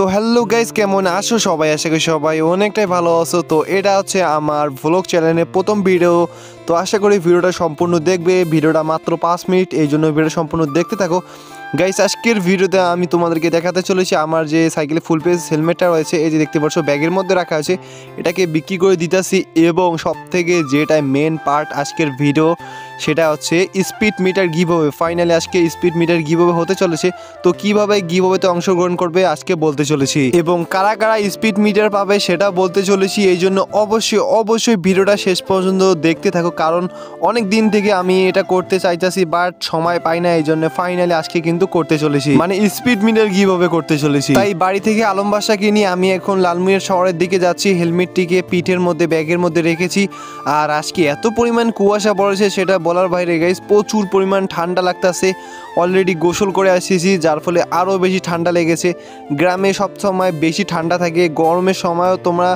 তো hello guys, কেমন আছো সবাই? আশা করি সবাই অনেকটাই ভালো আছো। তো এটা হচ্ছে আমার ভ্লগ চ্যানেলের প্রথম ভিডিও। তো আশা করি ভিডিওটা সম্পূর্ণ দেখবে। ভিডিওটা মাত্র 5 মিনিট, এই জন্য ভিডিওটা সম্পূর্ণ দেখতে থাকো। গাইস, আজকের ভিডিওতে আমি তোমাদেরকে দেখাতে চলেছি আমার যে সাইকেলে ফুল পেজ হেলমেটটা রয়েছে, এই যে দেখতে পাচ্ছ ব্যাগের মধ্যে রাখা আছে, এটাকে বিক্রি করে দিতেছি। এবং সবথেকে যেটা মেন পার্ট আজকের ভিডিও, সেটা হচ্ছে স্পিড মিটার গিভওয়ে। ফাইনালি আজকে স্পিড মিটার গিভওয়ে হতে চলেছে। তো কিভাবে গিভওয়েতে অংশগ্রহণ করবে আজকে বলতে চলেছি, এবং কারা কারা স্পিড মিটার পাবে সেটা বলতে চলেছি। এই জন্য অবশ্যই ভিডিওটা শেষ পর্যন্ত দেখতে থাকো, কারণ অনেক দিন থেকে আমি এটা করতে চাইতেছি বাট সময় পাই না, এই জন্য ফাইনালি আজকে কিন্তু করতে চলেছি, মানে স্পিড মিটার গিভওয়ে করতে চলেছি। তাই বাড়ি থেকে আলম বাসাকে নিয়ে আমি এখন লালমিয়ার শহরের দিকে যাচ্ছি। হেলমেটটিকে পিঠের মধ্যে ব্যাগের মধ্যে রেখেছি। আর আজকে এত পরিমাণ কুয়াশা পড়েছে সেটা বলার বাইরে গাইস, প্রচুর পরিমাণ ঠান্ডা লাগতেছে। অলরেডি গোসল করে আসছি, যার ফলে আরও বেশি ঠান্ডা লেগেছে। গ্রামে সবসময় বেশি ঠান্ডা থাকে, গরমের সময়ও তোমরা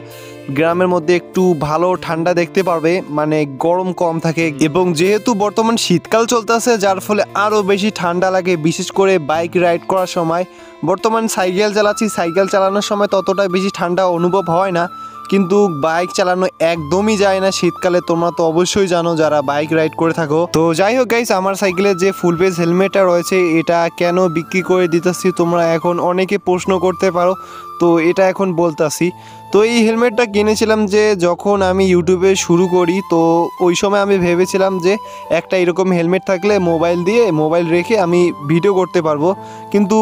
গ্রামের মধ্যে একটু ভালো ঠান্ডা দেখতে পারবে, মানে গরম কম থাকে। এবং যেহেতু বর্তমান শীতকাল চলতেছে, যার ফলে আরও বেশি ঠান্ডা লাগে, বিশেষ করে বাইক রাইড করার সময়। বর্তমান সাইকেল চালাচ্ছি, সাইকেল চালানোর সময় ততটা বেশি ঠান্ডা অনুভব হয় না, কিন্তু বাইক চালানো একদমই যায় না শীতকালে। তোমরা তো অবশ্যই জানো যারা বাইক রাইড করে থাকো। তো যাই হোক গাইস, আমার সাইকেলের যে ফুল পেজ হেলমেটটা রয়েছে এটা কেন বিক্রি করে দিতেছি তোমরা এখন অনেকে প্রশ্ন করতে পারো। তো এটা এখন বলতাছি। তো এই হেলমেটটা কিনেছিলাম যে যখন আমি ইউটিউবে শুরু করি, তো ওই সময় আমি ভেবেছিলাম যে একটা এরকম হেলমেট থাকলে মোবাইল রেখে আমি ভিডিও করতে পারবো। কিন্তু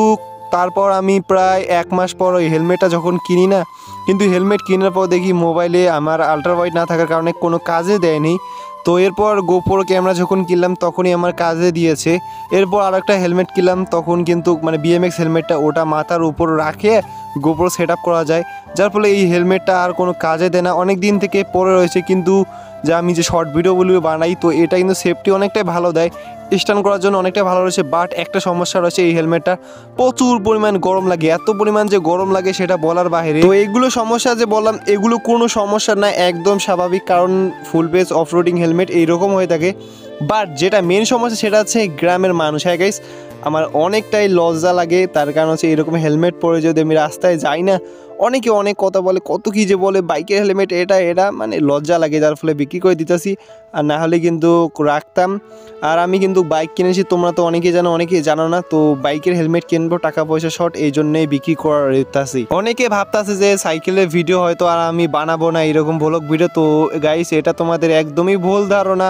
তারপর আমি প্রায় 1 মাস পর ওই হেলমেটটা যখন কিনি না, কিন্তু হেলমেট কেনার পর দেখি মোবাইলে আমার আল্ট্রা ওয়াইড না থাকার কারণে কোনো কাজে দেয়নি। তো এরপর গোপ্রো ক্যামেরা যখন কিনলাম তখনই আমার কাজে দিয়েছে। এরপর আর একটা হেলমেট কিনলাম, তখন কিন্তু মানে বিএমএক্স হেলমেটটা, ওটা মাথার উপর রাখে গোপ্রো সেট আপ করা যায়, যার ফলে এই হেলমেটটা আর কোনো কাজে দেয় না। অনেক দিন থেকে পরে রয়েছে, কিন্তু আমি যে শর্ট ভিডিওগুলো বানাই, তো এটা কিন্তু সেফটি অনেকটাই ভালো দেয়, স্ট্যান্ড করার জন্য অনেকটাই ভালো রয়েছে। বাট একটা সমস্যা রয়েছে, এই হেলমেটটা প্রচুর পরিমাণ গরম লাগে, এত পরিমাণ যে গরম লাগে সেটা বলার বাইরে। তো এইগুলো সমস্যা যে বললাম, এগুলো কোনো সমস্যা না, একদম স্বাভাবিক, কারণ ফুল পেজ অফরোডিং হেলমেট এইরকম হয়ে থাকে। বাট যেটা মেন সমস্যা সেটা হচ্ছে গ্রামের মানুষ। হ্যাঁ গাইস, আমার অনেকটাই লজ্জা লাগে, তার কারণ হচ্ছে এরকম হেলমেট পরে যদি আমি রাস্তায় যাই না, অনেকে অনেক কথা বলে, কত কী যে বলে, বাইকের হেলমেট এটা মানে লজ্জা লাগে, যার ফলে বিক্রি করে দিতেছি। আর না হলে কিন্তু রাখতাম। আর আমি কিন্তু বাইক কিনেছি, তোমরা তো অনেকেই জানো, অনেকেই জানো না। তো বাইকের হেলমেট কিনবো, টাকা পয়সা শর্ট, এই জন্যই বিক্রি করার দিতেছি। অনেকে ভাবতেছে যে সাইকেলের ভিডিও হয়তো আর আমি বানাবো না এরকম ব্লগ ভিডিও। তো গাইস, এটা তোমাদের একদমই ভুল ধারণা।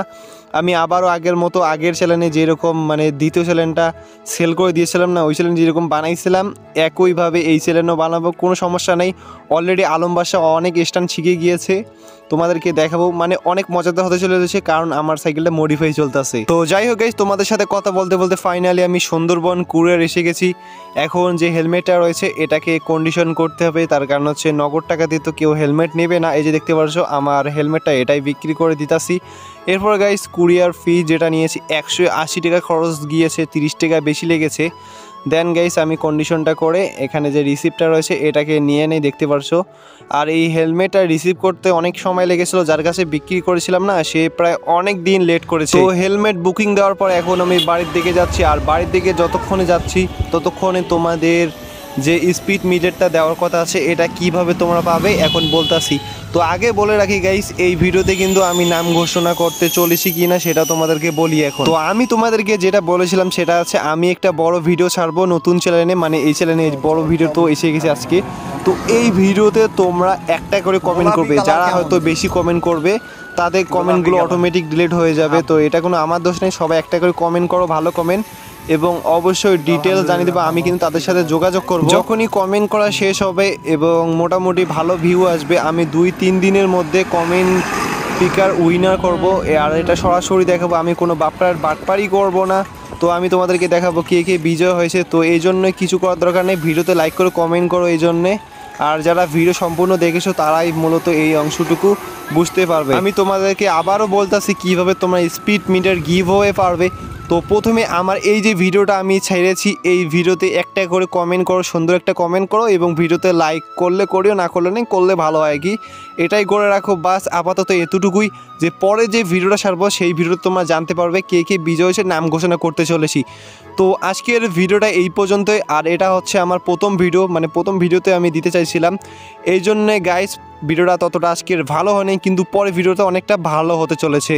আমি আবারও আগের মতো আগের চ্যানেলে যেরকম মানে দ্বিতীয় চ্যানেলটা সেল করে দিয়েছিলাম না, ওই চ্যানেল যেরকম বানাইছিলাম একইভাবে এই চ্যানেলও বানাবো, কোনো সমস্যা নেই। অলরেডি আলম বাসা অনেক স্ট্যান্ড শিখে গিয়েছে, তোমাদেরকে দেখাবো, মানে অনেক মজাদার হতে চলেছে, কারণ আমার সাইকেলটা মডিফাই চলতেছে। তো যাই হোক গাইস, তোমাদের সাথে কথা বলতে বলতে ফাইনালি আমি সুন্দরবন কুরিয়ার এসে গেছি। এখন যে হেলমেটটা রয়েছে এটাকে কন্ডিশন করতে হবে, তার কারণ হচ্ছে নগদ টাকা দিয়ে তো কেউ হেলমেট নেবে না। এই যে দেখতে পাচ্ছ আমার হেলমেটটা, এটাই বিক্রি করে দিতাছি। এরপর গাইস, কুরিয়ার ফি যেটা নিয়েছি 180 টাকা খরচ গিয়েছে, 30 টাকা বেশি লেগেছে। দেন গাইস, আমি কন্ডিশনটা করে এখানে যে রিসিপ্টটা রয়েছে এটাকে নিয়ে নেই, দেখতে পারছো। আর এই হেলমেটটা রিসিভ করতে অনেক সময় লেগেছিল, যার কাছে বিক্রি করেছিলাম না সে প্রায় অনেক দিন লেট করেছে। তো হেলমেট বুকিং দেওয়ার পর এখন আমি বাড়ির দিকে যাচ্ছি। আর বাড়ির দিকে যতক্ষণে যাচ্ছি ততক্ষণে তোমাদের যে স্পিড মিটারটা দেওয়ার কথা আছে এটা কিভাবে তোমরা পাবে এখন বলতাছি। তো আগে বলে রাখি গাইস, এই ভিডিওতে কিন্তু আমি নাম ঘোষণা করতে চলেছি কিনা সেটা তোমাদেরকে বলি এখন। তো আমি তোমাদেরকে যেটা বলেছিলাম সেটা আছে, আমি একটা বড় ভিডিও ছাড়বো নতুন চ্যানেলে, মানে এই চ্যানেলে বড় ভিডিও তো এসে গেছে আজকে। তো এই ভিডিওতে তোমরা একটা করে কমেন্ট করবে, যারা হয়তো বেশি কমেন্ট করবে তাদের কমেন্টগুলো অটোমেটিক ডিলিট হয়ে যাবে। তো এটা কোনো আমার দোষ নেই, সবাই একটা করে কমেন্ট করো, ভালো কমেন্ট, এবং অবশ্যই ডিটেলস জানিয়ে দেবো। আমি কিন্তু তাদের সাথে যোগাযোগ করব যখনই কমেন্ট করা শেষ হবে এবং মোটামুটি ভালো ভিউ আসবে। আমি 2-3 দিনের মধ্যে কমেন্ট পিকার উইনার করব, আর এটা সরাসরি দেখাবো, আমি কোনো বাটপারি করব না। তো আমি তোমাদেরকে দেখাবো কে কে বিজয় হয়েছে। তো এই জন্যই কিছু করার দরকার নেই, ভিডিওতে লাইক করে কমেন্ট করো এই জন্যে। আর যারা ভিডিও সম্পূর্ণ দেখেছো তারাই মূলত এই অংশটুকু বুঝতে পারবে। আমি তোমাদেরকে আবারও বলতেছি কিভাবে তোমরা স্পিড মিটার গিভওয়ে পারবে। তো প্রথমে আমার এই যে ভিডিওটা আমি ছেড়েছি এই ভিডিওতে একটা করে কমেন্ট করো, সুন্দর একটা কমেন্ট করো এবং ভিডিওতে লাইক করলে করিও, না করলে নেই, করলে ভালো হয় কি, এটাই করে রাখো। বাস আপাতত এতটুকুই, যে পরে যে ভিডিওটা ছাড়বো সেই ভিডিওতে তোমরা জানতে পারবে কে কে বিজয় হয়েছে, নাম ঘোষণা করতে চলেছি। তো আজকের ভিডিওটা এই পর্যন্তই, আর এটা হচ্ছে আমার প্রথম ভিডিও, মানে প্রথম ভিডিওতে আমি দিতে চাইছিলাম, এই জন্যে গাইস ভিডিওটা ততটা আজকের ভালো হয়নি, কিন্তু পরে ভিডিওটা অনেকটা ভালো হতে চলেছে।